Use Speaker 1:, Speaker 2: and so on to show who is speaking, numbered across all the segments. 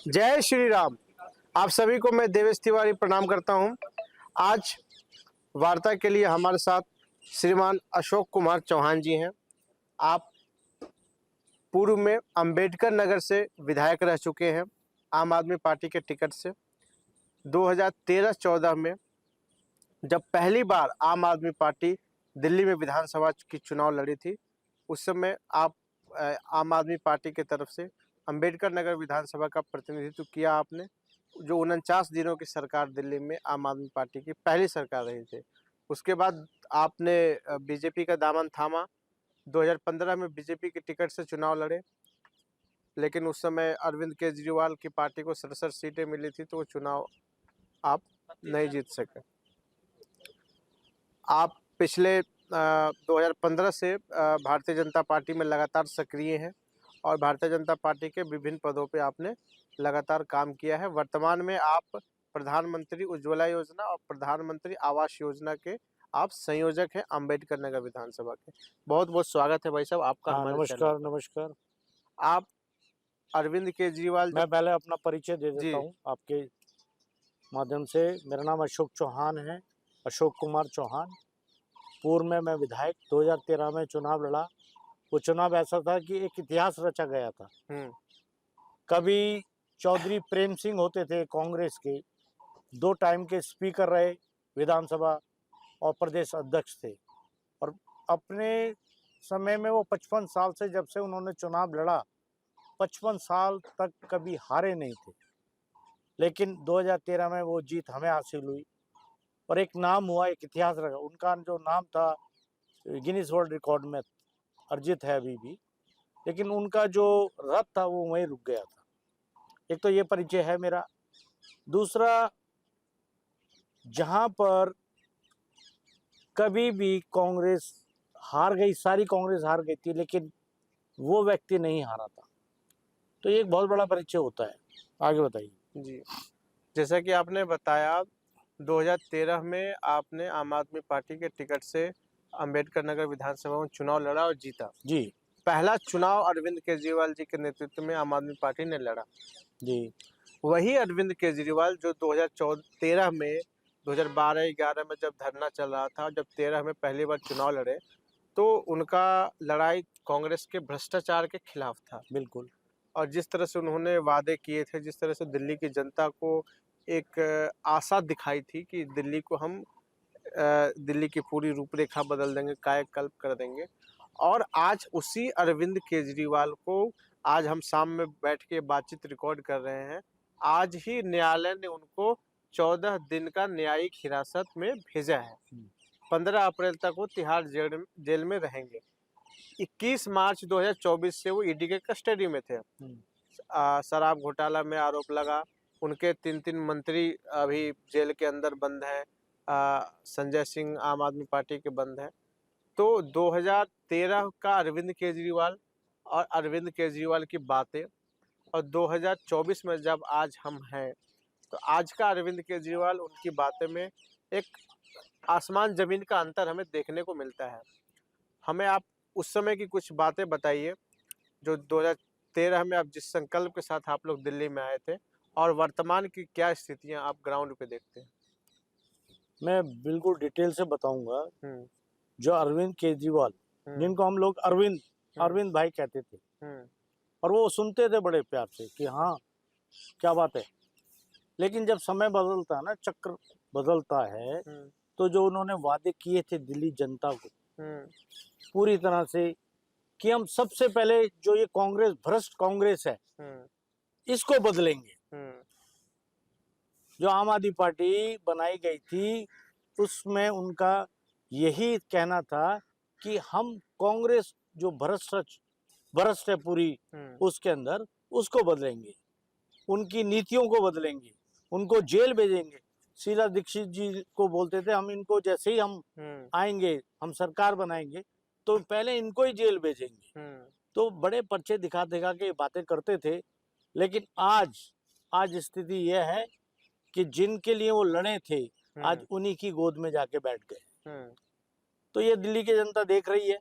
Speaker 1: जय श्री राम। आप सभी को मैं देवेश तिवारी प्रणाम करता हूं। आज वार्ता के लिए हमारे साथ श्रीमान अशोक कुमार चौहान जी हैं। आप पूर्व में अंबेडकर नगर से विधायक रह चुके हैं आम आदमी पार्टी के टिकट से। 2013-14 में जब पहली बार आम आदमी पार्टी दिल्ली में विधानसभा की चुनाव लड़ी थी, उस समय आप आम आदमी पार्टी की तरफ से अंबेडकर नगर विधानसभा का प्रतिनिधित्व किया आपने, जो 49 दिनों की सरकार दिल्ली में आम आदमी पार्टी की पहली सरकार रही थी। उसके बाद आपने बीजेपी का दामन थामा। 2015 में बीजेपी के टिकट से चुनाव लड़े, लेकिन उस समय अरविंद केजरीवाल की पार्टी को 67 सीटें मिली थी, तो वो चुनाव आप नहीं जीत सके। आप पिछले 2015 से भारतीय जनता पार्टी में लगातार सक्रिय हैं और भारतीय जनता पार्टी के विभिन्न पदों पे आपने लगातार काम किया है। वर्तमान में आप प्रधानमंत्री उज्ज्वला योजना और प्रधानमंत्री आवास योजना के आप संयोजक हैं अम्बेडकर नगर विधानसभा के। बहुत बहुत स्वागत है भाई साहब आपका हमारे
Speaker 2: नमस्कार नमस्कार।
Speaker 1: आप अरविंद केजरीवाल
Speaker 2: मैं पहले अपना परिचय दे देता
Speaker 1: जी।
Speaker 2: हूँ आपके माध्यम से। मेरा नाम अशोक चौहान है, अशोक कुमार चौहान। पूर्व में मैं विधायक 2013 में चुनाव लड़ा। वो चुनाव ऐसा था कि एक इतिहास रचा गया था। कभी चौधरी प्रेम सिंह होते थे कांग्रेस के, 2 टाइम के स्पीकर रहे विधानसभा और प्रदेश अध्यक्ष थे, और अपने समय में वो 55 साल से, जब से उन्होंने चुनाव लड़ा, 55 साल तक कभी हारे नहीं थे। लेकिन 2013 में वो जीत हमें हासिल हुई और एक नाम हुआ, एक इतिहास रहा। उनका जो नाम था गिनीज वर्ल्ड रिकॉर्ड में अर्जित है अभी भी, लेकिन उनका जो रथ था वो वहीं रुक गया था। एक तो ये परिचय है मेरा। दूसरा, जहां पर कभी भी कांग्रेस हार गई, सारी कांग्रेस हार गई थी, लेकिन वो व्यक्ति नहीं हारा था। तो ये एक बहुत बड़ा परिचय होता है। आगे बताइए।
Speaker 1: जी, जैसा कि आपने बताया 2013 में आपने आम आदमी पार्टी के टिकट से अंबेडकर नगर विधानसभा में चुनाव लड़ा और जीता
Speaker 2: जी।
Speaker 1: पहला चुनाव अरविंद केजरीवाल जी के नेतृत्व में आम आदमी पार्टी ने लड़ा
Speaker 2: जी।
Speaker 1: वही अरविंद केजरीवाल जो 2013 में 2012-11 में जब धरना चल रहा था, जब 13 में पहली बार चुनाव लड़े, तो उनका लड़ाई कांग्रेस के भ्रष्टाचार के खिलाफ था।
Speaker 2: बिल्कुल।
Speaker 1: और जिस तरह से उन्होंने वादे किए थे, जिस तरह से दिल्ली की जनता को एक आशा दिखाई थी कि दिल्ली को हम दिल्ली की पूरी रूपरेखा बदल देंगे, कायाकल्प कर देंगे। और आज उसी अरविंद केजरीवाल को आज हम शाम में बैठ के बातचीत रिकॉर्ड कर रहे हैं। आज ही न्यायालय ने उनको 14 दिन का न्यायिक हिरासत में भेजा है। 15 अप्रैल तक वो तिहाड़ जेल में रहेंगे। 21 मार्च 2024 से वो ईडी के कस्टडी में थे। शराब घोटाला में आरोप लगा, उनके 3 मंत्री अभी जेल के अंदर बंद हैं। संजय सिंह आम आदमी पार्टी के बंद हैं। तो 2013 का अरविंद केजरीवाल और अरविंद केजरीवाल की बातें, और 2024 में जब आज हम हैं, तो आज का अरविंद केजरीवाल, उनकी बातें में एक आसमान ज़मीन का अंतर हमें देखने को मिलता है। हमें आप उस समय की कुछ बातें बताइए जो 2013 में आप जिस संकल्प के साथ आप लोग दिल्ली में आए थे, और वर्तमान की क्या स्थितियां आप ग्राउंड पे देखते हैं।
Speaker 2: मैं बिल्कुल डिटेल से बताऊंगा। जो अरविंद केजरीवाल, जिनको हम लोग अरविंद भाई कहते थे, और वो सुनते थे बड़े प्यार से कि हाँ क्या बात है। लेकिन जब समय बदलता है ना, चक्र बदलता है, तो जो उन्होंने वादे किए थे दिल्ली जनता को पूरी तरह से, कि हम सबसे पहले जो ये कांग्रेस, भ्रष्ट कांग्रेस है, इसको बदलेंगे। जो आम आदमी पार्टी बनाई गई थी, उसमें उनका यही कहना था कि हम कांग्रेस जो भ्रष्ट है पूरी, उसके अंदर उसको बदलेंगे, उनकी नीतियों को बदलेंगे, उनको जेल भेजेंगे। शीला दीक्षित जी को बोलते थे, हम इनको जैसे ही हम आएंगे, हम सरकार बनाएंगे, तो पहले इनको ही जेल भेजेंगे। तो बड़े पर्चे दिखा दिखा के बातें करते थे। लेकिन आज स्थिति यह है कि जिनके लिए वो लड़े थे, आज उन्हीं की गोद में जाके बैठ गए। तो ये दिल्ली की जनता देख रही है,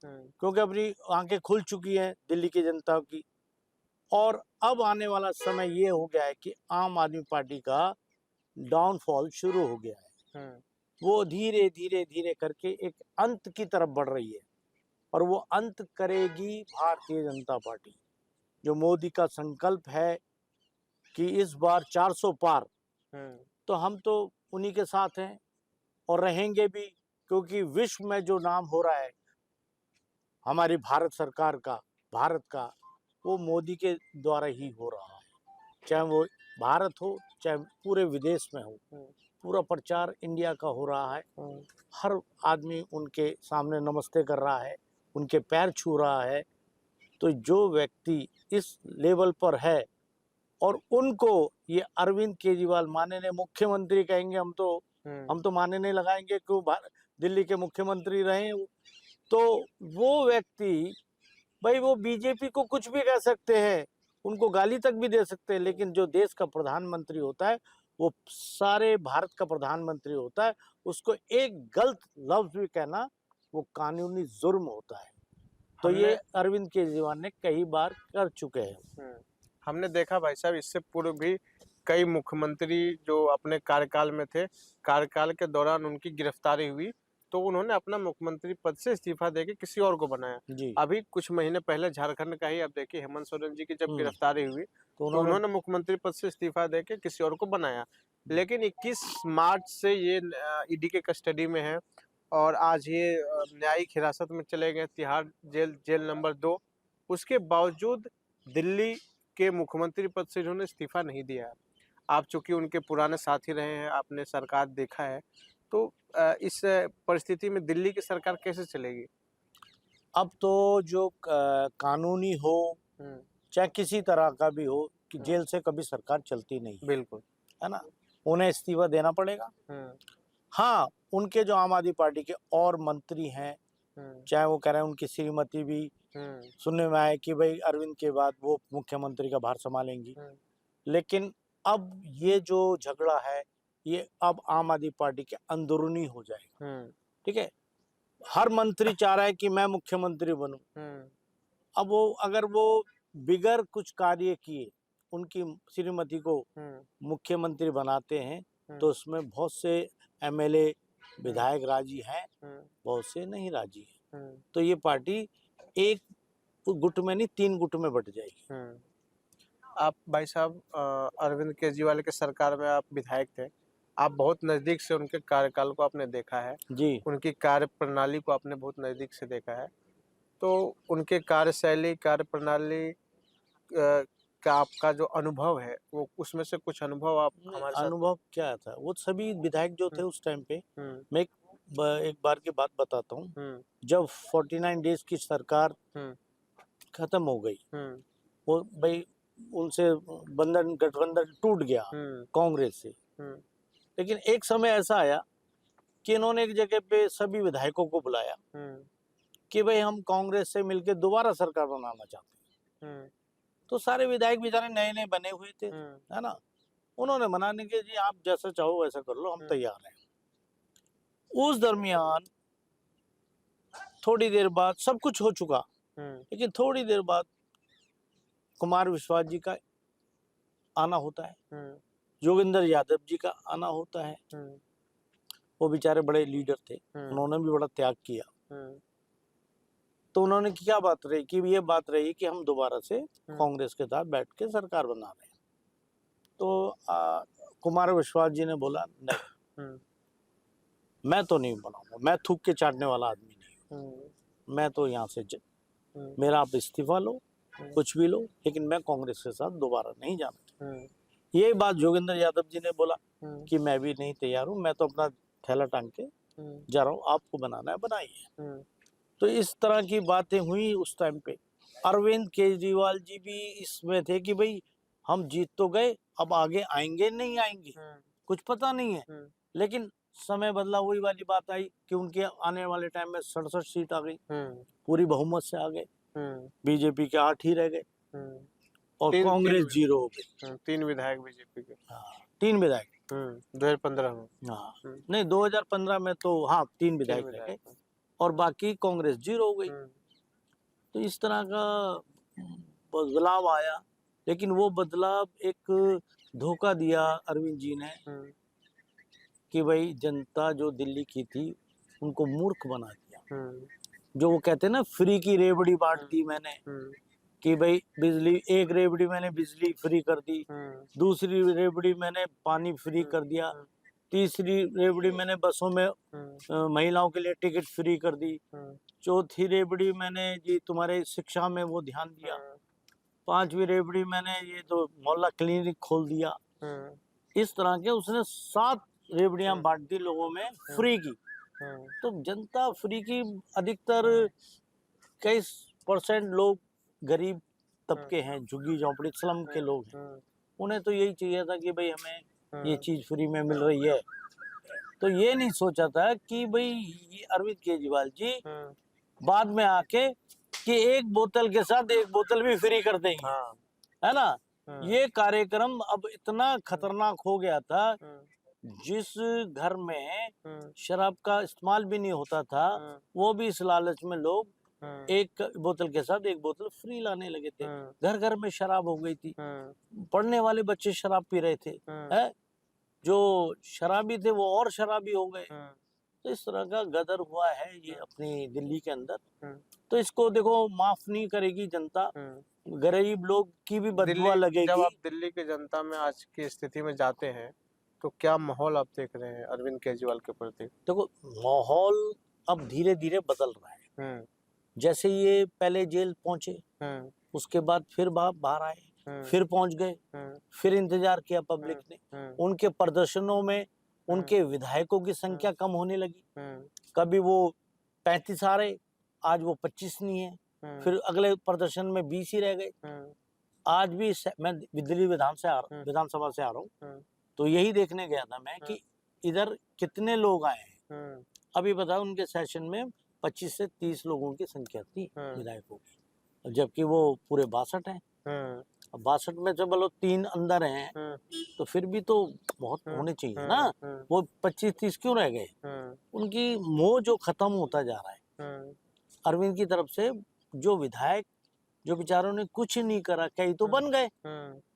Speaker 2: क्योंकि अपनी आंखें खुल चुकी हैं दिल्ली की जनता की। और अब आने वाला समय ये हो गया है कि आम आदमी पार्टी का डाउनफॉल शुरू हो गया है। वो धीरे धीरे धीरे करके एक अंत की तरफ बढ़ रही है और वो अंत करेगी भारतीय जनता पार्टी। जो मोदी का संकल्प है कि इस बार 400 पार, तो हम तो उन्हीं के साथ हैं और रहेंगे भी, क्योंकि विश्व में जो नाम हो रहा है हमारी भारत सरकार का, भारत का, वो मोदी के द्वारा ही हो रहा है। चाहे वो भारत हो चाहे पूरे विदेश में हो, पूरा प्रचार इंडिया का हो रहा है। हर आदमी उनके सामने नमस्ते कर रहा है, उनके पैर छू रहा है। तो जो व्यक्ति इस लेवल पर है और उनको ये अरविंद केजरीवाल माननीय मुख्यमंत्री कहेंगे, हम तो मानने नहीं लगाएंगे कि वो दिल्ली के मुख्यमंत्री रहे। तो वो व्यक्ति, भाई वो बीजेपी को कुछ भी कह सकते हैं, उनको गाली तक भी दे सकते हैं, लेकिन जो देश का प्रधानमंत्री होता है, वो सारे भारत का प्रधानमंत्री होता है, उसको एक गलत लफ्ज भी कहना वो कानूनी जुर्म होता है। तो ये अरविंद केजरीवाल ने कई बार कर चुके हैं।
Speaker 1: हमने देखा भाई साहब, इससे पूर्व भी कई मुख्यमंत्री जो अपने कार्यकाल में थे, कार्यकाल के दौरान उनकी गिरफ्तारी हुई तो उन्होंने अपना मुख्यमंत्री पद से इस्तीफा देके किसी और को बनाया। अभी कुछ महीने पहले झारखंड का ही आप देखिए, हेमंत सोरेन जी की जब गिरफ्तारी हुई तो उन्होंने मुख्यमंत्री पद से इस्तीफा देके किसी और को बनाया। लेकिन 21 मार्च से ये ईडी के कस्टडी में है और आज ये न्यायिक हिरासत में चले गए तिहाड़ जेल नंबर 2। उसके बावजूद दिल्ली के मुख्यमंत्री पद से इन्होंने इस्तीफा नहीं दिया है। आप चूंकि उनके पुराने साथी रहे हैं, आपने सरकार देखा है, तो इस परिस्थिति में दिल्ली की सरकार कैसे चलेगी?
Speaker 2: अब तो जो कानूनी हो चाहे किसी तरह का भी हो, कि जेल से कभी सरकार चलती नहीं है।
Speaker 1: बिल्कुल,
Speaker 2: है ना, उन्हें इस्तीफा देना पड़ेगा। हाँ, उनके जो आम आदमी पार्टी के और मंत्री हैं, चाहे वो कह रहे हैं उनकी श्रीमती भी सुनने में आए कि भाई अरविंद के बाद वो मुख्यमंत्री का भार संभालेंगी। लेकिन अब ये जो झगड़ा है ये अब आम आदमी पार्टी के अंदरूनी हो जाएगा। ठीक है, हर मंत्री चाह रहा है कि मैं मुख्यमंत्री बनूं। अब वो अगर वो बिगर कुछ कार्य किए उनकी श्रीमती को मुख्यमंत्री बनाते हैं तो उसमें बहुत से एमएलए विधायक राजी हैं, बहुत से नहीं राजी हैं। तो ये पार्टी एक गुट में नहीं 3 गुट में बट जाएगी।
Speaker 1: आप भाई साहब अरविंद केजरीवाल के सरकार में आप विधायक थे, आप बहुत नज़दीक से उनके कार्यकाल को आपने देखा है
Speaker 2: जी,
Speaker 1: उनकी कार्य प्रणाली को आपने बहुत नज़दीक से देखा है। तो उनके कार्यशैली, कार्य प्रणाली का आपका जो अनुभव है, वो उसमें से कुछ अनुभव आप हमारे साथ।
Speaker 2: अनुभव क्या था, वो सभी विधायक जो थे उस टाइम पे, मैं एक बार की बात बताता हूँ। जब 49 डेज की सरकार खत्म हो गई, वो भाई उनसे गठबंधन टूट गया कांग्रेस से। लेकिन एक समय ऐसा आया कि इन्होंने एक जगह पे सभी विधायकों को बुलाया कि भाई हम कांग्रेस से मिलकर दोबारा सरकार बनाना चाहते हैं। तो सारे विधायक बेचारे नए नए बने हुए थे, है ना, उन्होंने मनाने के जी आप जैसा चाहो वैसा कर लो, हम तैयार हैं। उस दरमियान थोड़ी देर बाद सब कुछ हो चुका, लेकिन थोड़ी देर बाद कुमार विश्वास जी का आना होता है, योगेंद्र यादव जी का आना होता है। वो बेचारे बड़े लीडर थे, उन्होंने भी बड़ा त्याग किया। तो उन्होंने क्या बात रही कि ये बात रही कि हम दोबारा से कांग्रेस के साथ बैठ के सरकार बना रहे हैं। तो कुमार विश्वास जी ने बोला नहीं, मैं तो नहीं बनाऊंगा, मैं थूक के चाटने वाला आदमी नहीं हूँ, मैं तो यहाँ से मेरा आप इस्तीफा लो, कुछ भी लो, लेकिन मैं कांग्रेस के साथ दोबारा नहीं जाना। ये बात योगेंद्र यादव जी ने बोला कि मैं भी नहीं तैयार हूँ, मैं तो अपना थैला टांग के जा रहा हूँ, आपको बनाना है बनाइए। तो इस तरह की बातें हुई उस टाइम पे। अरविंद केजरीवाल जी भी इसमें थे कि भाई हम जीत तो गए, अब आगे आएंगे नहीं आएंगे कुछ पता नहीं है। लेकिन समय बदला, वही वाली बात आई कि उनके आने वाले टाइम में 67 सीट आ गई, पूरी बहुमत से आ गए, बीजेपी के 8 ही रह गए और कांग्रेस 0 हो गई।
Speaker 1: 3 विधायक बीजेपी के।
Speaker 2: हाँ, 3 विधायक
Speaker 1: 2015 में।
Speaker 2: हाँ, नहीं 2015 में तो हाँ 3 विधायक रह गए और बाकी कांग्रेस 0 हो गई। तो इस तरह का बदलाव आया लेकिन वो बदलाव एक धोखा दिया अरविंद जी ने कि भाई जनता जो दिल्ली की थी उनको मूर्ख बना दिया। जो वो कहते हैं ना, फ्री की रेवड़ी बांट दी मैंने, कि भाई बिजली, एक रेवड़ी मैंने बिजली फ्री कर दी, दूसरी रेवड़ी मैंने पानी फ्री कर दिया, तीसरी रेवड़ी मैंने बसों में महिलाओं के लिए टिकट फ्री कर दी, चौथी रेवड़ी मैंने जी तुम्हारे शिक्षा में वो ध्यान दिया, पांचवी रेवड़ी मैंने ये तो मोहल्ला क्लिनिक खोल दिया। इस तरह के उसने 7 रेवड़ियां बांट दी लोगों में फ्री की। तो जनता फ्री की, अधिकतर कई % लोग गरीब तबके हैं, झुग्गी झोंपड़ी स्लम के लोग हैं, उन्हें तो यही चाहिए था कि भाई हमें ये चीज फ्री में मिल रही है। तो ये नहीं सोचा था कि भाई ये अरविंद केजरीवाल जी बाद में आके कि एक बोतल के साथ एक बोतल भी फ्री कर देंगे, है ना। ये कार्यक्रम अब इतना खतरनाक हो गया था, जिस घर में शराब का इस्तेमाल भी नहीं होता था, वो भी इस लालच में लोग एक बोतल के साथ एक बोतल फ्री लाने लगे थे। घर घर में शराब हो गई थी, पढ़ने वाले बच्चे शराब पी रहे थे, है जो शराबी थे वो और शराबी हो गए। तो इस तरह का गदर हुआ है ये अपनी दिल्ली के अंदर। तो इसको देखो, माफ नहीं करेगी जनता, गरीब लोग की भी बददुआ लगेगी।
Speaker 1: जब आप दिल्ली की जनता में आज की स्थिति में जाते हैं तो क्या माहौल आप देख रहे हैं अरविंद केजरीवाल के प्रति?
Speaker 2: देखो, माहौल अब धीरे धीरे बदल रहा है। जैसे ये पहले जेल पहुंचे, उसके बाद फिर बाहर आए, फिर पहुंच गए, फिर इंतजार किया पब्लिक ने, उनके प्रदर्शनों में उनके विधायकों की संख्या कम होने लगी। कभी वो 35 आ रहे, आज वो 25 नहीं है, फिर अगले प्रदर्शन में 20 ही रह गए। आज भी मैं दिल्ली विधानसभा से आ रहा हूँ, तो यही देखने गया था मैं कि इधर कितने लोग आए हैं। अभी बताओ, उनके सेशन में 25 से 30 लोगों की संख्या थी विधायकों की, जबकि वो पूरे 62 हैं। 62 में से बोलो 3 अंदर हैं, तो फिर भी तो बहुत होने चाहिए ना। वो 25-30 क्यों रह गए? उनकी मोह जो खत्म होता जा रहा है। अरविंद की तरफ से जो विधायक, जो बेचारों ने कुछ नहीं करा, कई तो बन गए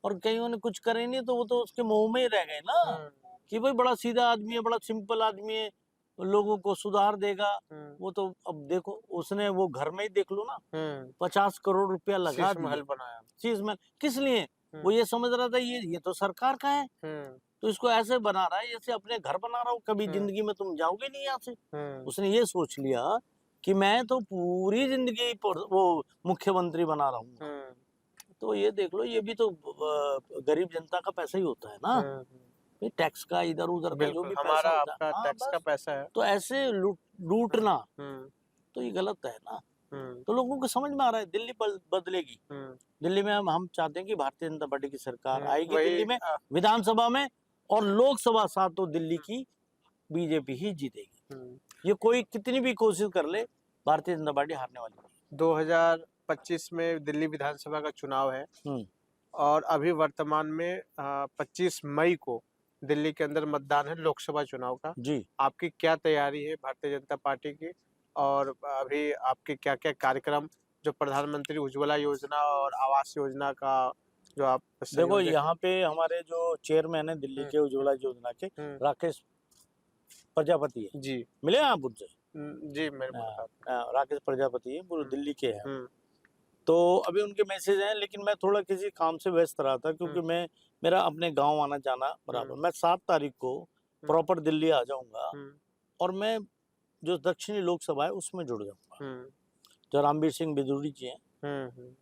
Speaker 2: और कईयों ने कुछ करे नहीं, तो वो तो उसके मोह में ही रह गए ना, कि भाई बड़ा सीधा आदमी है, बड़ा सिंपल आदमी है, लोगों को सुधार देगा। वो तो अब देखो, उसने वो घर में ही देख लो ना, 50 करोड़ रुपया लगा
Speaker 1: शीश महल बनाया।
Speaker 2: शीश महल किस लिए? वो ये समझ रहा था ये तो सरकार का है, तो इसको ऐसे बना रहा है जैसे अपने घर बना रहा हूँ, कभी जिंदगी में तुम जाओगे नहीं यहाँ से। उसने ये सोच लिया कि मैं तो पूरी जिंदगी वो मुख्यमंत्री बना रहा हूँ। तो ये देख लो, ये भी तो गरीब जनता का पैसा ही होता है ना, टैक्स का, इधर उधर का जो भी
Speaker 1: हमारा
Speaker 2: पैसा
Speaker 1: आपका टैक्स का पैसा है,
Speaker 2: तो ऐसे लूटना तो ये गलत है ना। तो लोगों को समझ में आ रहा है दिल्ली बदलेगी। दिल्ली में हम चाहते हैं कि भारतीय जनता पार्टी की सरकार आएगी दिल्ली में, विधानसभा में, और लोकसभा साथ तो दिल्ली की बीजेपी ही जीतेगी। ये कोई कितनी भी कोशिश कर ले, भारतीय जनता पार्टी हारने वाली है।
Speaker 1: 2025 में दिल्ली विधानसभा का चुनाव है और अभी वर्तमान में 25 मई को दिल्ली के अंदर मतदान है लोकसभा चुनाव का
Speaker 2: जी।
Speaker 1: आपकी क्या तैयारी है भारतीय जनता पार्टी की, और अभी आपके क्या क्या कार्यक्रम, जो प्रधानमंत्री उज्ज्वला योजना और आवास योजना का जो आप
Speaker 2: देखो, यहाँ पे हमारे जो चेयरमैन है दिल्ली के उज्ज्वला योजना के, राकेश प्रजापति है जी, मिले आप उनसे?
Speaker 1: जी,
Speaker 2: राकेश प्रजापति है, पूरे दिल्ली के हैं। तो अभी उनके मैसेज हैं, लेकिन मैं थोड़ा किसी काम से व्यस्त रहा था, क्योंकि मेरा अपने गांव आना जाना बराबर। मैं 7 तारीख को प्रॉपर दिल्ली आ जाऊंगा और मैं जो दक्षिणी लोकसभा है उसमें जुड़ जाऊंगा। जो रामवीर सिंह बिदूरी जी हैं,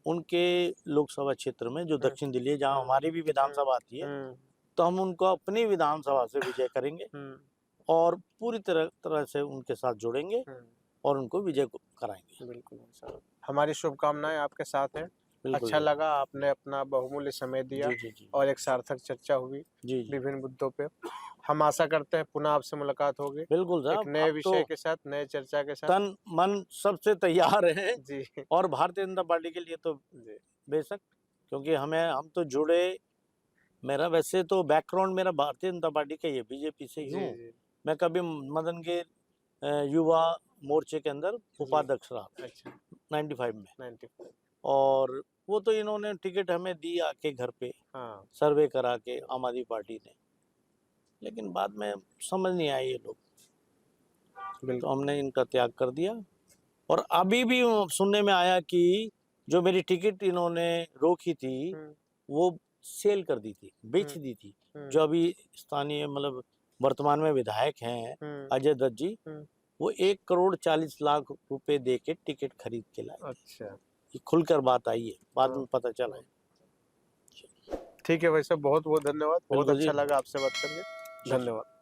Speaker 2: उनके लोकसभा क्षेत्र में, जो दक्षिण दिल्ली है, जहाँ हमारी भी विधानसभा आती है, तो हम उनको अपनी विधानसभा से विजय करेंगे और पूरी तरह से उनके साथ जुड़ेंगे और उनको विजय कराएंगे।
Speaker 1: बिल्कुल, हमारी शुभकामनाएं आपके साथ हैं। अच्छा लगा, आपने अपना बहुमूल्य समय दिया और एक सार्थक चर्चा हुई विभिन्न मुद्दों पे। हम आशा करते हैं पुनः आपसे मुलाकात होगी,
Speaker 2: बिल्कुल साहब,
Speaker 1: एक नए विषय के साथ, नए चर्चा के साथ।
Speaker 2: तन मन सबसे तैयार है जी, और भारतीय जनता पार्टी के लिए तो बेशक, क्योंकि हम तो जुड़े। मेरा वैसे तो बैकग्राउंड मेरा भारतीय जनता पार्टी का ही है, बीजेपी से ही हूँ। मैं कभी मदनगीर युवा मोर्चे के अंदर उपाध्यक्ष रहा 95 में, और वो तो इन्होंने टिकट हमें दी आके घर पे,
Speaker 1: हाँ
Speaker 2: सर्वे करा के आम आदमी पार्टी ने, लेकिन बाद में समझ नहीं आए ये लोग, तो
Speaker 1: बिल्कुल।
Speaker 2: हमने इनका त्याग कर दिया। और अभी भी सुनने में आया कि जो मेरी टिकट इन्होंने रोकी थी
Speaker 1: हम्म,
Speaker 2: वो सेल कर दी थी, बेच
Speaker 1: हम्म,
Speaker 2: दी थी।
Speaker 1: हम्म,
Speaker 2: जो अभी स्थानीय मतलब वर्तमान में विधायक हैं
Speaker 1: हम्म,
Speaker 2: अजय दत्त जी,
Speaker 1: हम्म,
Speaker 2: वो 1 करोड़ 40 लाख रुपए दे के टिकट खरीद के लाए।
Speaker 1: अच्छा।
Speaker 2: ये खुलकर बात आई है, बाद
Speaker 1: हाँ
Speaker 2: में पता चला
Speaker 1: हाँ।
Speaker 2: है।
Speaker 1: ठीक है भाई साहब, बहुत बहुत धन्यवाद, बहुत
Speaker 2: बिल्कुल जी।
Speaker 1: अच्छा लगा आपसे बात करके, धन्यवाद।